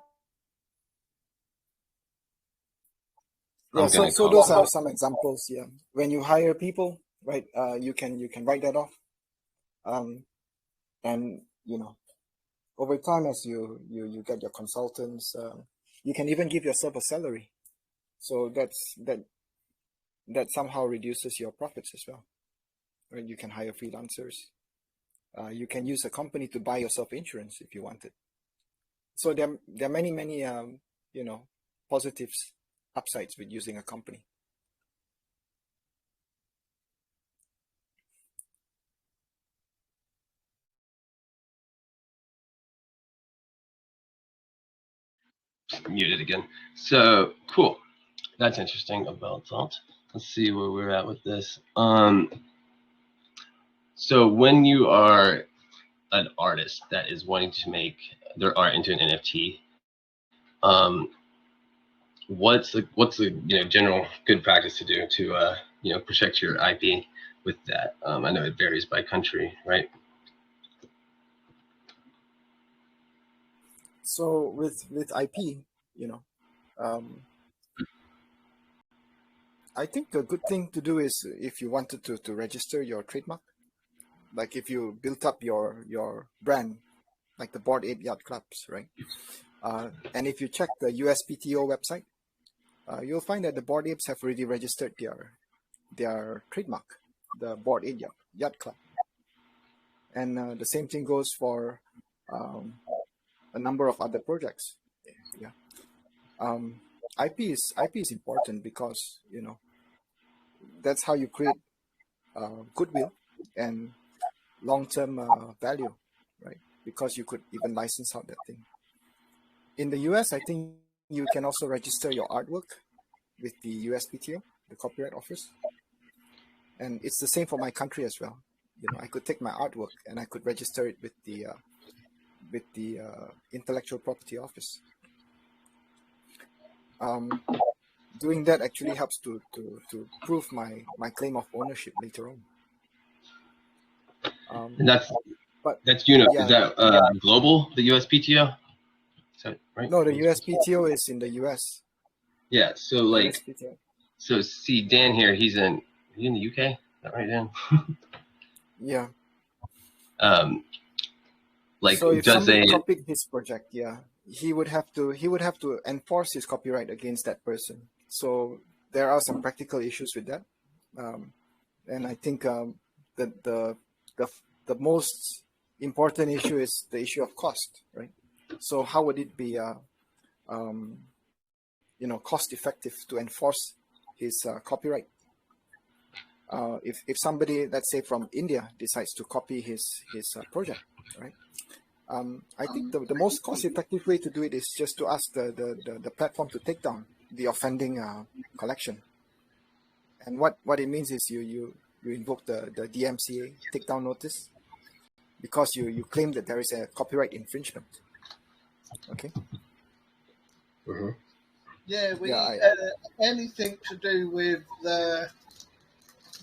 Speaker 3: Yeah, so those are some examples. Yeah, when you hire people, right? You can write that off. And over time, as you get your consultants, you can even give yourself a salary. So that somehow reduces your profits as well. Right? You can hire freelancers. You can use a company to buy yourself insurance if you want it. So there are many positives, upsides with using a company.
Speaker 2: Muted again. So cool. That's interesting about that. Let's see where we're at with this. So when you are an artist that is wanting to make their art into an NFT, what's the general good practice to do to protect your IP with that? I know it varies by country, right?
Speaker 3: So with IP, I think the good thing to do is if you wanted to register your trademark, like if you built up your brand, like the Bored Ape Yacht Clubs, right? And if you check the USPTO website, you'll find that the Bored Apes have already registered their trademark, the Bored Ape Yacht Club. And the same thing goes for a number of other projects. Yeah. IP is important because that's how you create goodwill and long-term value, right? Because you could even license out that thing. In the US, I think you can also register your artwork with the USPTO, the Copyright Office, and it's the same for my country as well. I could take my artwork and I could register it with the Intellectual Property Office. Doing that actually helps to prove my claim of ownership later on.
Speaker 2: And that's
Speaker 3: yeah,
Speaker 2: is that global, the USPTO? Is that right?
Speaker 3: No, the USPTO is in the US.
Speaker 2: Yeah, so like
Speaker 3: USPTO.
Speaker 2: So see Dan here, he's in the UK? Is that right, Dan?
Speaker 3: Yeah.
Speaker 2: Like
Speaker 3: so if
Speaker 2: does
Speaker 3: somebody copied his project, yeah, he would have to enforce his copyright against that person. So there are some practical issues with that, and I think the most important issue is the issue of cost, right? So how would it be cost effective to enforce his copyright? if somebody, let's say from India, decides to copy his project, right? I think the most cost-effective way to do it is just to ask the platform to take down the offending collection. And what it means is you invoke the DMCA takedown notice because you claim that there is a copyright infringement. Okay.
Speaker 2: Mm-hmm.
Speaker 1: Yeah, anything to do with the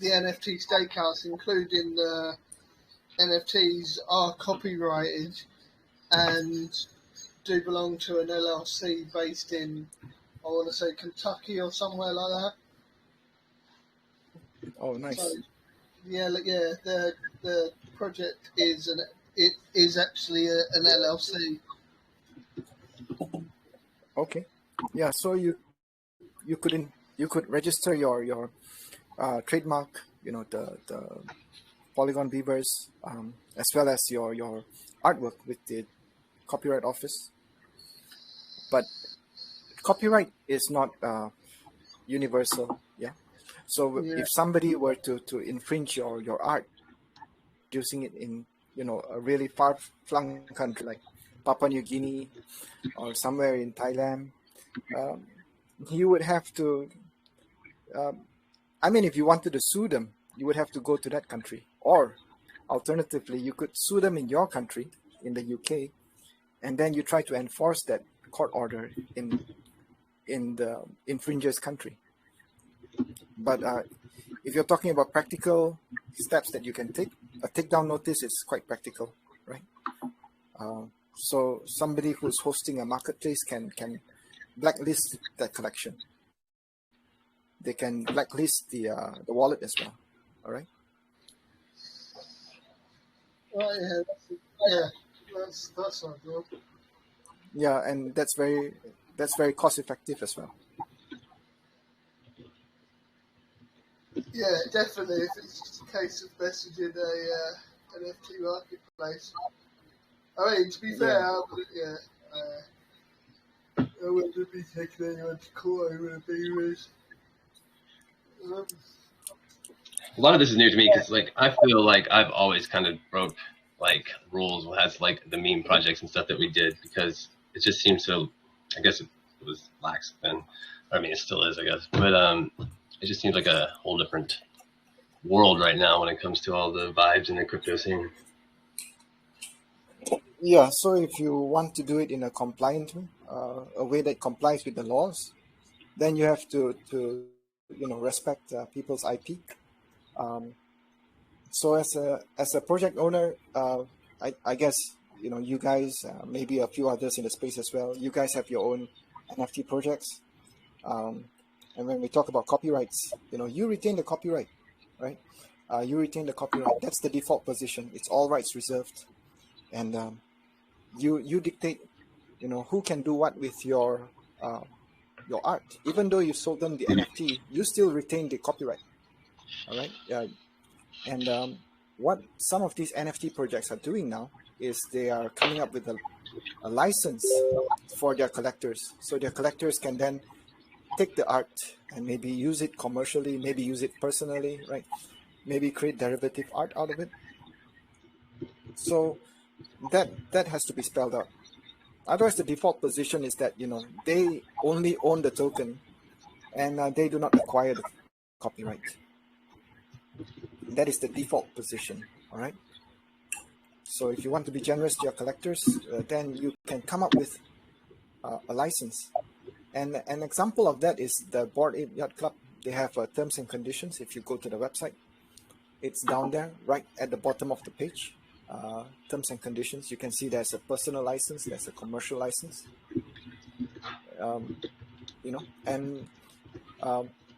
Speaker 1: NFT Steakhouse, including the NFTs, are copyrighted and do belong to an LLC based in, I want to say, Kentucky or somewhere like that.
Speaker 3: Oh, nice.
Speaker 1: So, the project is actually an LLC.
Speaker 3: Okay. Yeah. So you could register your trademark, the Polygon Beavers, as well as your artwork with the Copyright Office. But copyright is not universal. Yeah. So if somebody were to infringe your art, using it in a really far-flung country like Papua New Guinea or somewhere in Thailand, you would have to. If you wanted to sue them, you would have to go to that country, or alternatively, you could sue them in your country, in the UK, and then you try to enforce that court order in the infringer's country. But if you're talking about practical steps that you can take, a takedown notice is quite practical, right? So somebody who's hosting a marketplace can blacklist that collection. They can blacklist the wallet as well. All right.
Speaker 1: Oh that's not good.
Speaker 3: Yeah, and that's very cost effective as well.
Speaker 1: Yeah, definitely. If it's just a case of messaging an NFT marketplace. I mean, to be fair, I wouldn't be taking anyone to court. I wouldn't be with.
Speaker 2: A lot of this is new to me because, I feel like I've always kind of broke rules as the meme projects and stuff that we did, because it just seems so. I guess it was lax then. I mean, it still is, I guess, but it just seems like a whole different world right now when it comes to all the vibes in the crypto scene.
Speaker 3: Yeah, so if you want to do it in a compliant way, a way that complies with the laws, then you have to respect people's IP. So as a project owner, I guess you guys, maybe a few others in the space as well, you guys have your own NFT projects. And when we talk about copyrights, you retain the copyright, right? You retain the copyright. That's the default position. It's all rights reserved, and you dictate, who can do what with your art. Even though you sold them the NFT, you still retain the copyright. All right. And what some of these NFT projects are doing now is they are coming up with a license for their collectors, so their collectors can then take the art and maybe use it commercially, maybe use it personally, right? Maybe create derivative art out of it. So that has to be spelled out. Otherwise, the default position is that they only own the token, and they do not acquire the copyright. That is the default position. All right. So if you want to be generous to your collectors, then you can come up with a license. And an example of that is the Bored Ape Yacht Club. They have terms and conditions. If you go to the website, it's down there right at the bottom of the page. Terms and conditions. You can see there's a personal license, there's a commercial license. And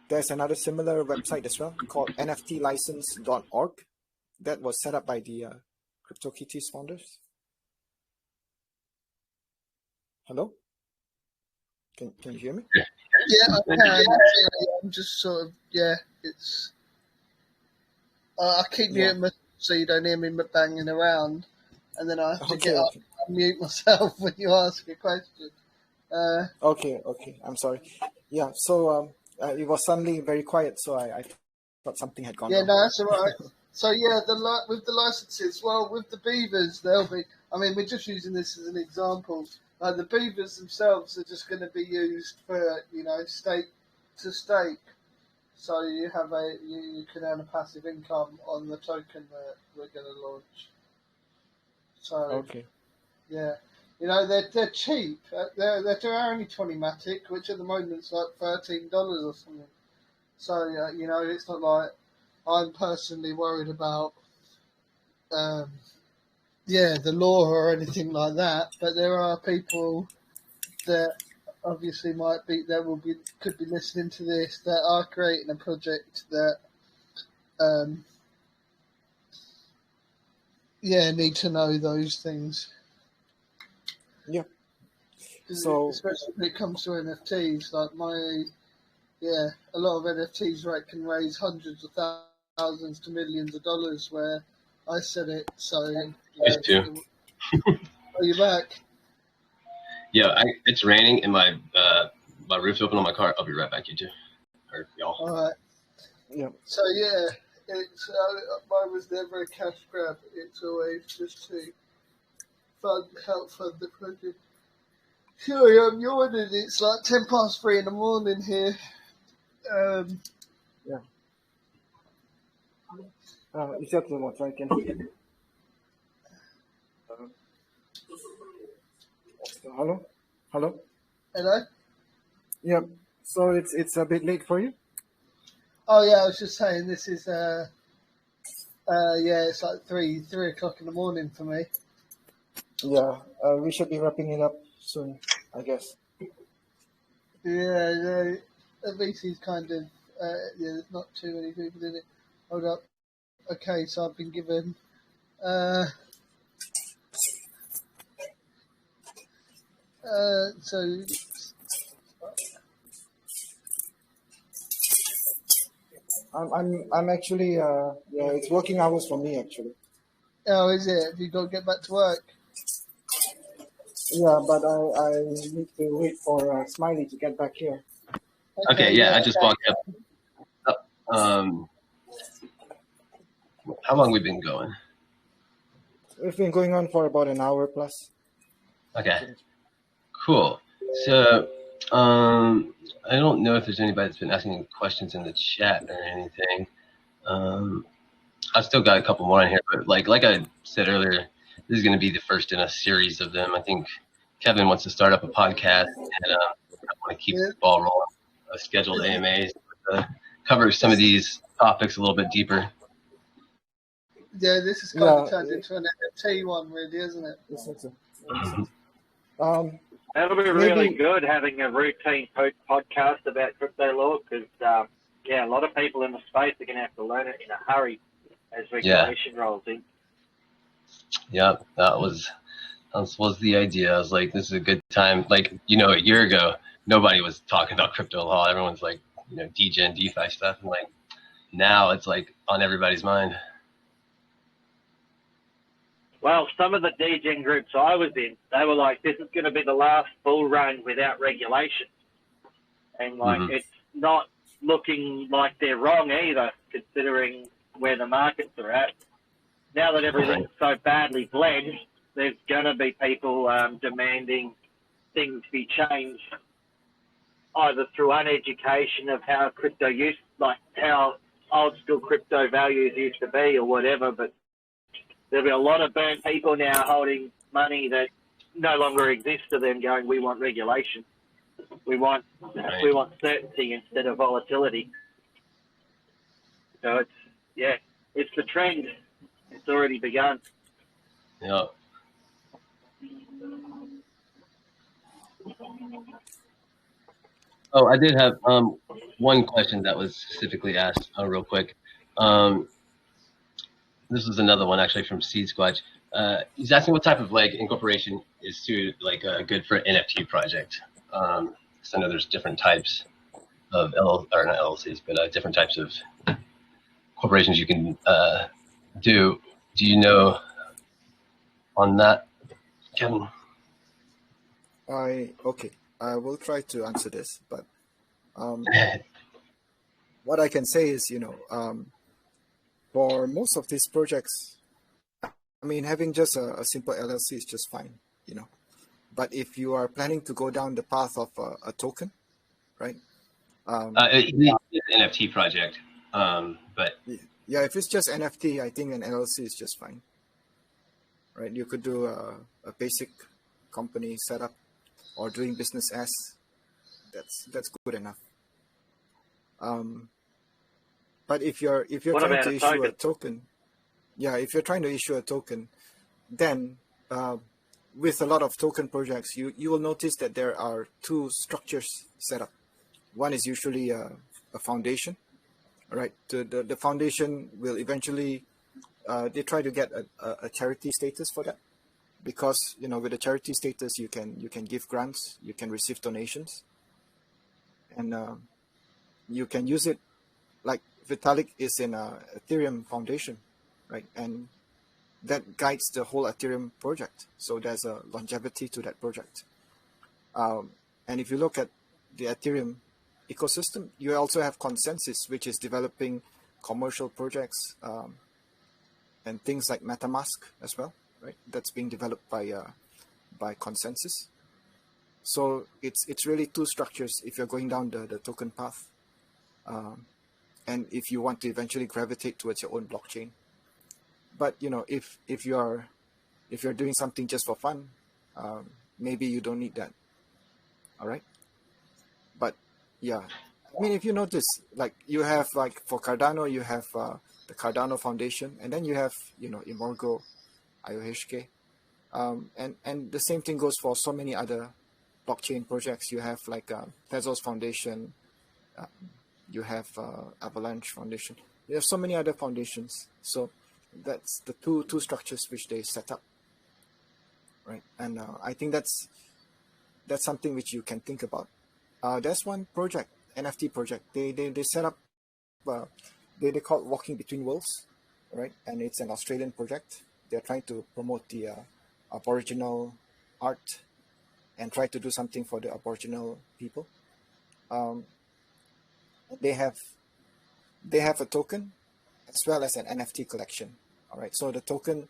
Speaker 3: there's another similar website as well called nftlicense.org that was set up by the CryptoKitties founders. Hello? Can you hear me?
Speaker 1: Yeah, I can. I'm just sort of, it's... I keep muting myself so you don't hear me banging around, and then I have to get up and mute myself when you ask a question.
Speaker 3: Okay, I'm sorry. Yeah, so it was suddenly very quiet, so I Thought something had gone
Speaker 1: Yeah,
Speaker 3: wrong.
Speaker 1: no, that's all right. So yeah, with the licenses, well, with the beavers, they'll be. I mean, we're just using this as an example. The beavers themselves are just going to be used for stake to stake. So you have you can earn a passive income on the token that we're going to launch. So
Speaker 3: Okay.
Speaker 1: yeah, they're cheap. They're only 20 matic, which at the moment is like $13 or something. So it's not like I'm personally worried about the law or anything like that. But there are people that obviously could be listening to this that are creating a project that need to know those things.
Speaker 3: Yeah. So
Speaker 1: Especially when it comes to NFTs, like a lot of NFTs can raise hundreds of thousands to millions of dollars. Where I said it, so
Speaker 2: Nice too.
Speaker 1: Are you back?
Speaker 2: Yeah, it's raining and my roof's open on my car. I'll be right back, you two. Or y'all.
Speaker 1: All right.
Speaker 3: yeah.
Speaker 1: So it's mine was never a cash grab. It's always just to help fund the project. Sure, I'm yawning. It's like 3:10 in the morning here.
Speaker 3: Yeah. Exactly what I can hear. Hello.
Speaker 1: Hello.
Speaker 3: Yeah. So it's a bit late for you.
Speaker 1: Oh yeah, I was just saying this is it's like 3:00 in the morning for me.
Speaker 3: Yeah. We should be wrapping it up soon, I guess.
Speaker 1: Yeah, no, the VC's kind of there's not too many people in it. Hold up. Okay, so I've been given so
Speaker 3: I'm actually it's working hours for me actually.
Speaker 1: oh, is it? Have you got to get back to work?
Speaker 3: Yeah, but I need to wait for Smiley to get back here.
Speaker 2: Okay, yeah, I just walked up. How long we been going?
Speaker 3: We've been going on for about an hour plus.
Speaker 2: Okay, cool. So, I don't know if there's anybody that's been asking questions in the chat or anything. I've still got a couple more in here, but like I said earlier, this is going to be the first in a series of them. I think Kevin wants to start up a podcast, and I want to keep the ball rolling. Scheduled AMAs, cover some of these topics a little bit deeper.
Speaker 1: Yeah, this is kind of turned into an NFT one, really, isn't it?
Speaker 4: That'll be really good having a routine podcast about crypto law because, a lot of people in the space are going to have to learn it in a hurry as regulation rolls in.
Speaker 2: Yeah, that was the idea. I was like, this is a good time. Like, a year ago, nobody was talking about crypto law. Everyone's like, degen, DeFi stuff. And like, now it's like on everybody's mind.
Speaker 4: Well, some of the degen groups I was in, they were like, this is going to be the last bull run without regulation. And it's not looking like they're wrong either, considering where the markets are at. Now that everything's so badly bled, there's going to be people demanding things be changed, either through uneducation of how crypto how old school crypto values used to be or whatever, but there'll be a lot of burnt people now holding money that no longer exists to them going, we want regulation. We want certainty instead of volatility. So it's the trend. It's already begun.
Speaker 2: Yeah. Oh, I did have one question that was specifically asked real quick. This is another one actually from Seed Squatch. He's asking what type of incorporation is good for an NFT project. So I know there's different types of not LLCs, but different types of corporations you can do. Do you know on that, Kevin?
Speaker 3: I will try to answer this, but what I can say is, for most of these projects, I mean, having just a simple LLC is just fine, But if you are planning to go down the path of a token, right?
Speaker 2: It's an NFT project, but
Speaker 3: yeah, if it's just NFT, I think an LLC is just fine, right? You could do a basic company setup or doing business as. That's good enough. But if you're
Speaker 4: What
Speaker 3: trying
Speaker 4: about
Speaker 3: to
Speaker 4: a
Speaker 3: issue
Speaker 4: token?
Speaker 3: a token, yeah, if you're trying to issue a token, then with a lot of token projects, you will notice that there are two structures set up. One is usually a foundation, right? The foundation will eventually they try to get a charity status for that, because with a charity status you can give grants, you can receive donations, and you can use it. Like Vitalik is in a Ethereum foundation, right? And that guides the whole Ethereum project. So there's a longevity to that project. And if you look at the Ethereum ecosystem, you also have Consensus, which is developing commercial projects and things like MetaMask as well, right? That's being developed by Consensus. So it's really two structures if you're going down the token path. And if you want to eventually gravitate towards your own blockchain. But if you're doing something just for fun, maybe you don't need that. All right. But yeah, I mean, if you notice, like you have, like for Cardano, you have the Cardano Foundation, and then you have Immorgo, IOHK, and the same thing goes for so many other blockchain projects. You have like Tezos Foundation. You have Avalanche Foundation. You have so many other foundations. So that's the two structures which they set up, right? And I think that's something which you can think about. There's one project, NFT project. They set up. They call it Walking Between Worlds, right? And it's an Australian project. They're trying to promote the Aboriginal art and try to do something for the Aboriginal people. They have a token as well as an NFT collection. All right, so the token,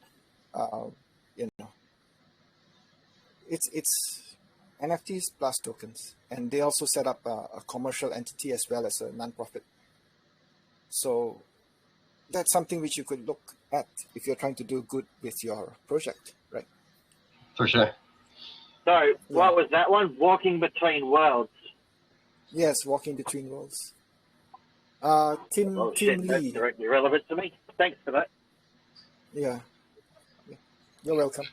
Speaker 3: it's NFTs plus tokens, and they also set up a commercial entity as well as a non-profit. So that's something which you could look at if you're trying to do good with your project, right?
Speaker 2: for sure.
Speaker 4: So, what was that one? Walking Between Worlds.
Speaker 3: Yes, Walking Between Worlds. Tim
Speaker 4: Shit, that's
Speaker 3: Lee.
Speaker 4: directly relevant to me. Thanks for that.
Speaker 3: Yeah. You're welcome.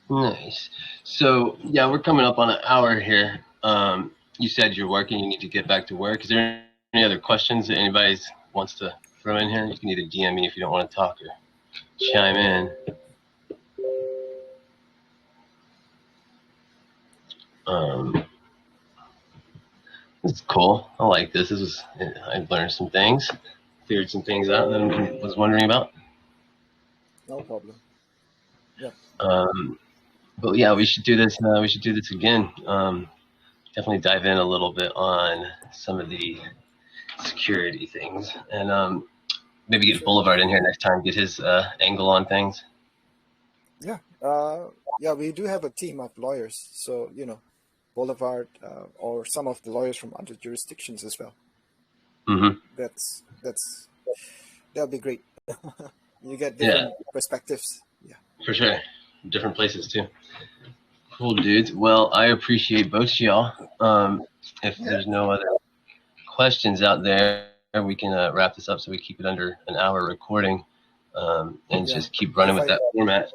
Speaker 2: Nice. So yeah, we're coming up on an hour here. You said you're working. You need to get back to work. Is there any other questions that anybody wants to throw in here? You can either DM me if you don't want to talk or chime in. This is cool. I like this. I learned some things, figured some things out that I was wondering about.
Speaker 3: No problem. Yeah.
Speaker 2: But yeah, we should do this. We should do this again. Definitely dive in a little bit on some of the security things, and maybe get Boulevard in here next time. Get his angle on things.
Speaker 3: Yeah. Yeah, we do have a team of lawyers. So, Boulevard or some of the lawyers from other jurisdictions as well.
Speaker 2: Mm-hmm.
Speaker 3: That'll be great. You get different perspectives. Yeah.
Speaker 2: For sure. Different places too. Cool, dudes. Well, I appreciate both of y'all. If there's no other questions out there, we can wrap this up so we keep it under an hour recording and just keep running with that format.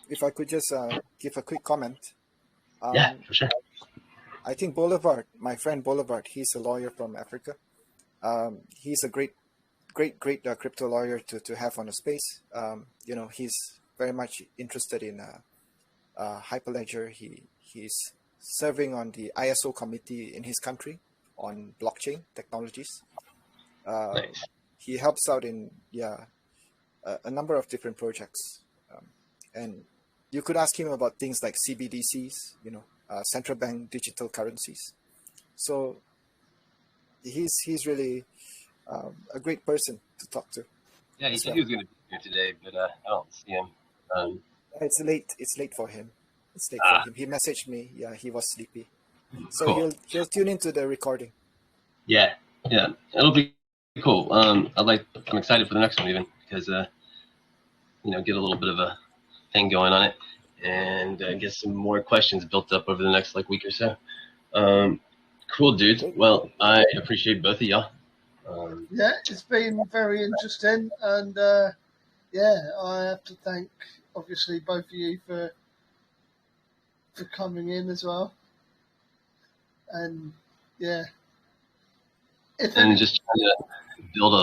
Speaker 2: If
Speaker 3: I could just give a quick comment.
Speaker 2: Yeah, for sure.
Speaker 3: I think Boulevard, my friend Boulevard, he's a lawyer from Africa. He's a great crypto lawyer to have on the space. He's very much interested in Hyperledger. He's serving on the ISO committee in his country on blockchain technologies.
Speaker 2: Nice.
Speaker 3: He helps out in a number of different projects, and you could ask him about things like CBDCs, central bank digital currencies. So he's really a great person to talk to.
Speaker 2: Yeah, he
Speaker 3: as
Speaker 2: said
Speaker 3: well.
Speaker 2: he was going to be here today, but I don't see him.
Speaker 3: It's late. It's late for him. It's late for
Speaker 2: Ah,
Speaker 3: him. He messaged me. Yeah, he was sleepy, so
Speaker 2: cool.
Speaker 3: he'll tune into the recording.
Speaker 2: Yeah, yeah, it'll be cool. I'm excited for the next one even because get a little bit of a thing going on it and get some more questions built up over the next week or so. Cool, dudes.
Speaker 3: Okay.
Speaker 2: Well, I appreciate both of y'all.
Speaker 1: Yeah, it's been very interesting, and I have to thank obviously both of you for coming in as well. And yeah, if
Speaker 2: And
Speaker 1: any,
Speaker 2: just trying to build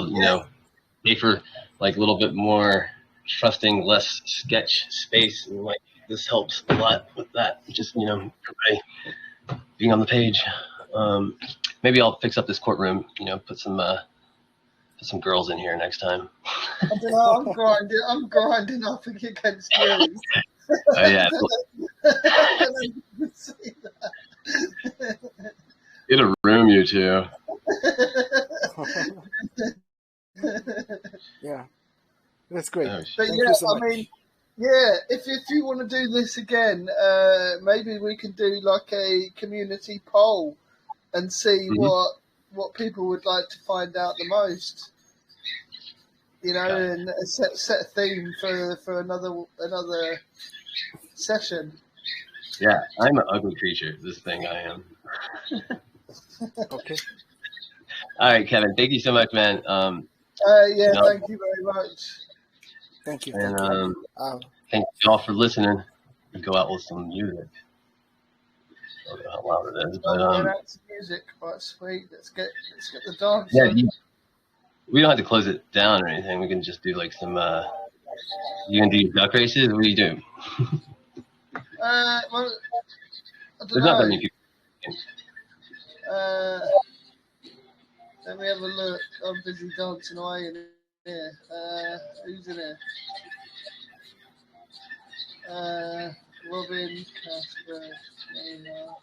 Speaker 2: safer, a little bit more trusting, less sketch space, and this helps a lot with that. Just everybody being on the page. Maybe I'll fix up this courtroom. Put some girls in here next time.
Speaker 1: I don't know, I'm grinding up against you.
Speaker 2: Oh yeah,
Speaker 1: I don't know if you can see that.
Speaker 2: get a room, you two.
Speaker 3: Yeah, that's great.
Speaker 2: Oh,
Speaker 1: But
Speaker 3: Thank you so much.
Speaker 1: I mean, if you want to do this again, maybe we can do a community poll and see what people would like to find out the most. And set a theme for another session.
Speaker 2: Yeah, I'm an ugly creature. This thing I am.
Speaker 3: Okay.
Speaker 2: All right, Kevin. Thank you so much, man.
Speaker 1: Thank you very much.
Speaker 3: Thank you.
Speaker 2: And
Speaker 3: Thank you.
Speaker 2: thank you all for listening. We go out with some music. I don't know how loud it is, but
Speaker 1: Going out to music, right? Sweet. Let's get the dance.
Speaker 2: yeah,
Speaker 1: on.
Speaker 2: we don't have to close it down or anything. We can just do some. You can do your duck races. What do you do?
Speaker 1: Well, I don't
Speaker 2: There's not that
Speaker 1: know.
Speaker 2: many people.
Speaker 1: Let me have a look. I'm busy dancing away in here. Who's in here? Robin, Casper, Neymar.